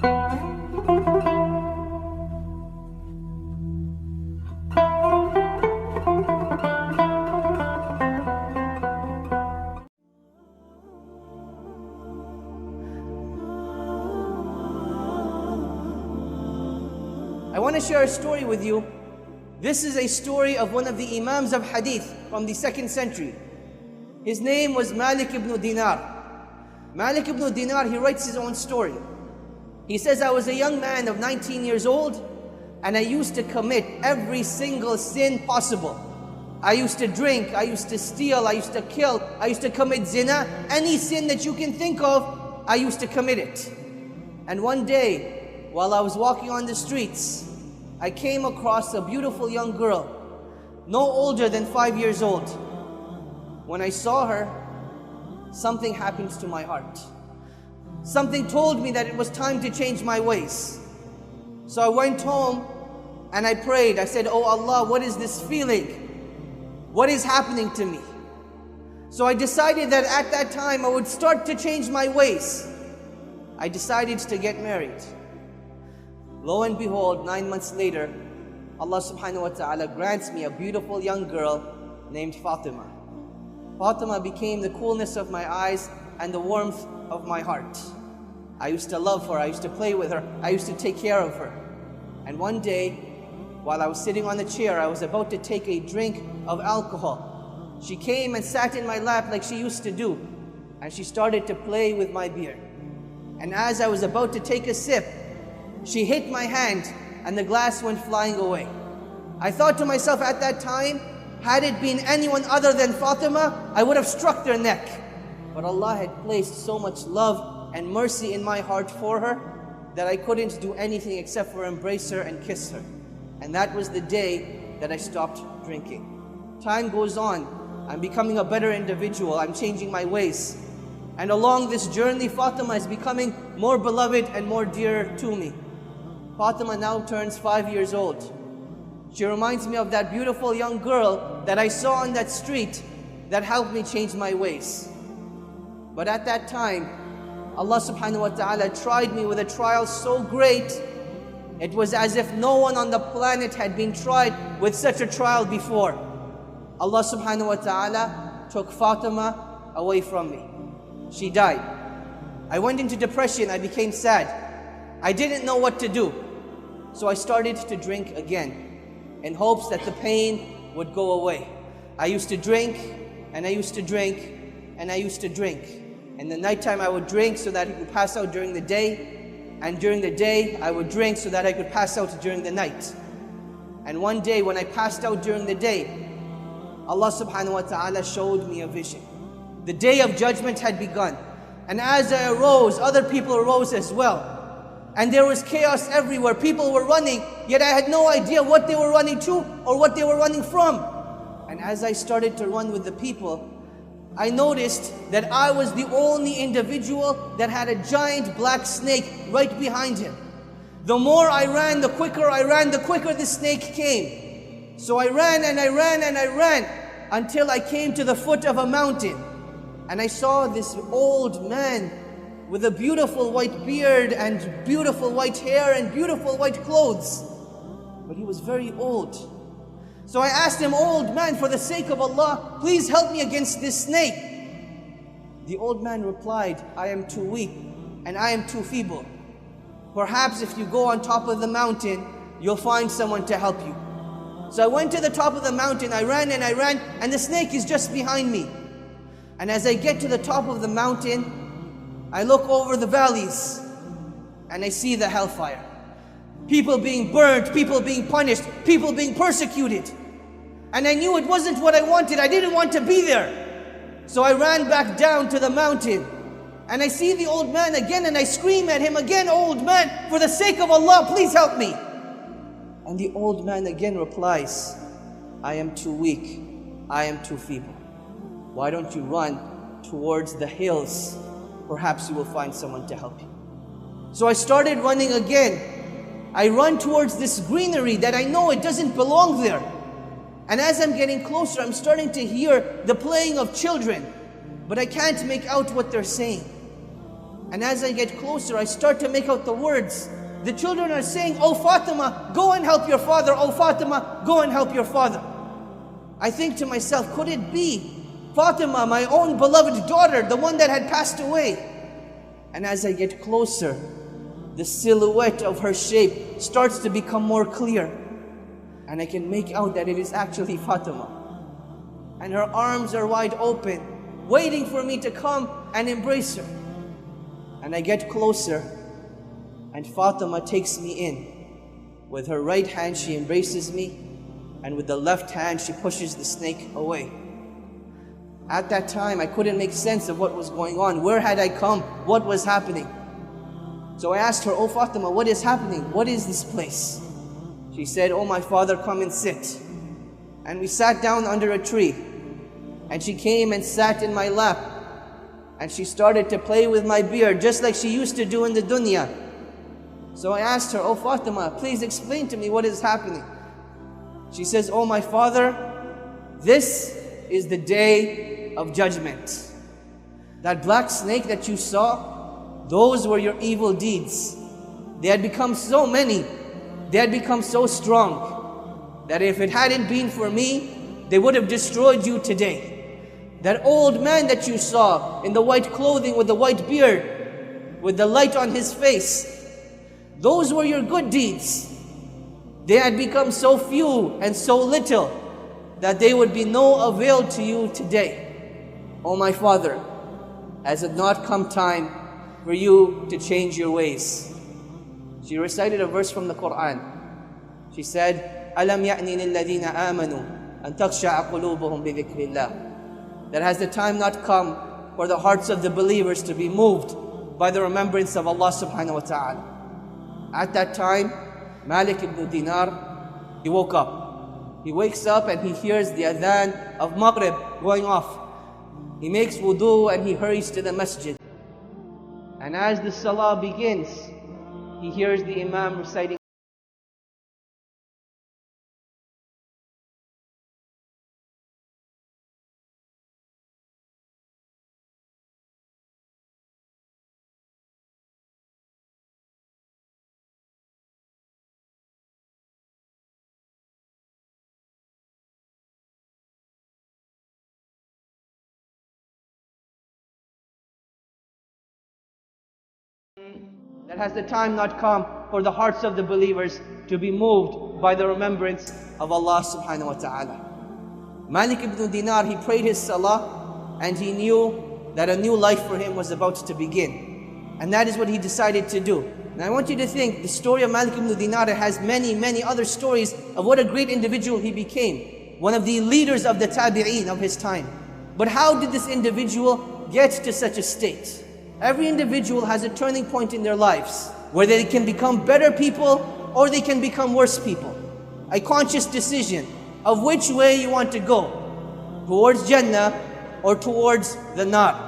I want to share a story with you. This is a story of one of the Imams of Hadith from the 2nd century. His name was Malik ibn Dinar. Malik ibn Dinar, he writes his own story. He says, I was a young man of 19 years old, and I used to commit every single sin possible. I used to drink, I used to steal, I used to kill, I used to commit zina. Any sin that you can think of, I used to commit it. And one day, while I was walking on the streets, I came across a beautiful young girl, no older than 5 years old. When I saw her, something happened to my heart. Something told me that it was time to change my ways. So I went home and I prayed. I said, Oh Allah, what is this feeling? What is happening to me? So I decided that at that time I would start to change my ways. I decided to get married. Lo and behold, 9 months later, Allah subhanahu wa ta'ala grants me a beautiful young girl named Fatima. Fatima became the coolness of my eyes and the warmth of my heart. I used to love her, I used to play with her, I used to take care of her. And one day, while I was sitting on the chair, I was about to take a drink of alcohol. She came and sat in my lap like she used to do, and she started to play with my beer. And as I was about to take a sip, she hit my hand and the glass went flying away. I thought to myself at that time, had it been anyone other than Fatima, I would have struck their neck. But Allah had placed so much love and mercy in my heart for her that I couldn't do anything except for embrace her and kiss her. And that was the day that I stopped drinking. Time goes on, I'm becoming a better individual, I'm changing my ways. And along this journey, Fatima is becoming more beloved and more dear to me. Fatima now turns 5 years old. She reminds me of that beautiful young girl that I saw on that street that helped me change my ways. But at that time, Allah subhanahu wa ta'ala tried me with a trial so great, it was as if no one on the planet had been tried with such a trial before. Allah subhanahu wa ta'ala took Fatima away from me. She died. I went into depression, I became sad. I didn't know what to do. So I started to drink again, in hopes that the pain would go away. I used to drink, and I used to drink, and I used to drink. In the nighttime I would drink so that I could pass out during the day, and during the day I would drink so that I could pass out during the night. And one day when I passed out during the day, Allah subhanahu wa ta'ala showed me a vision. The day of judgment had begun. And as I arose, other people arose as well. And there was chaos everywhere. People were running, yet I had no idea what they were running to or what they were running from. And as I started to run with the people, I noticed that I was the only individual that had a giant black snake right behind him. The more I ran, the quicker I ran, the quicker the snake came. So I ran and I ran and I ran until I came to the foot of a mountain. And I saw this old man with a beautiful white beard and beautiful white hair and beautiful white clothes. But he was very old. So I asked him, Old man, for the sake of Allah, please help me against this snake. The old man replied, I am too weak and I am too feeble. Perhaps if you go on top of the mountain, you'll find someone to help you. So I went to the top of the mountain, I ran, and the snake is just behind me. And as I get to the top of the mountain, I look over the valleys and I see the hellfire. People being burned, people being punished, people being persecuted. And I knew it wasn't what I wanted. I didn't want to be there. So I ran back down to the mountain and I see the old man again and I scream at him again, Old man, for the sake of Allah, please help me. And the old man again replies, I am too weak, I am too feeble. Why don't you run towards the hills? Perhaps you will find someone to help you. So I started running again. I run towards this greenery that I know it doesn't belong there. And as I'm getting closer, I'm starting to hear the playing of children, but I can't make out what they're saying. And as I get closer, I start to make out the words. The children are saying, "Oh Fatima, go and help your father. Oh Fatima, go and help your father." I think to myself, could it be Fatima, my own beloved daughter, the one that had passed away? And as I get closer, the silhouette of her shape starts to become more clear. And I can make out that it is actually Fatima. And her arms are wide open, waiting for me to come and embrace her. And I get closer, and Fatima takes me in. With her right hand she embraces me, and with the left hand she pushes the snake away. At that time I couldn't make sense of what was going on. Where had I come? What was happening? So I asked her, "Oh Fatima, what is happening? What is this place?" She said, "Oh my father, come and sit." And we sat down under a tree, and she came and sat in my lap, and she started to play with my beard just like she used to do in the dunya. So I asked her, "Oh Fatima, please explain to me what is happening." She says, "Oh my father, this is the day of judgment. That black snake that you saw, those were your evil deeds. They had become so many, they had become so strong, that if it hadn't been for me, they would have destroyed you today. That old man that you saw in the white clothing with the white beard, with the light on his face, those were your good deeds. They had become so few and so little that they would be no avail to you today. Oh my father, has it not come time for you to change your ways?" She recited a verse from the Quran. She said, "Alam ya'ni lilladhina amanu an takhsha'a qulubuhum bi dhikrillah." That has the time not come for the hearts of the believers to be moved by the remembrance of Allah subhanahu wa ta'ala. At that time, Malik ibn Dinar, he woke up. He wakes up and he hears the adhan of Maghrib going off. He makes wudu and he hurries to the masjid. And as the salah begins, he hears the imam reciting that has the time not come for the hearts of the believers to be moved by the remembrance of Allah subhanahu wa ta'ala. Malik ibn Dinar, he prayed his salah and he knew that a new life for him was about to begin. And that is what he decided to do. And I want you to think, the story of Malik ibn Dinar has many, many other stories of what a great individual he became. One of the leaders of the tabi'een of his time. But how did this individual get to such a state? Every individual has a turning point in their lives where they can become better people or they can become worse people. A conscious decision of which way you want to go, towards Jannah or towards the Nar.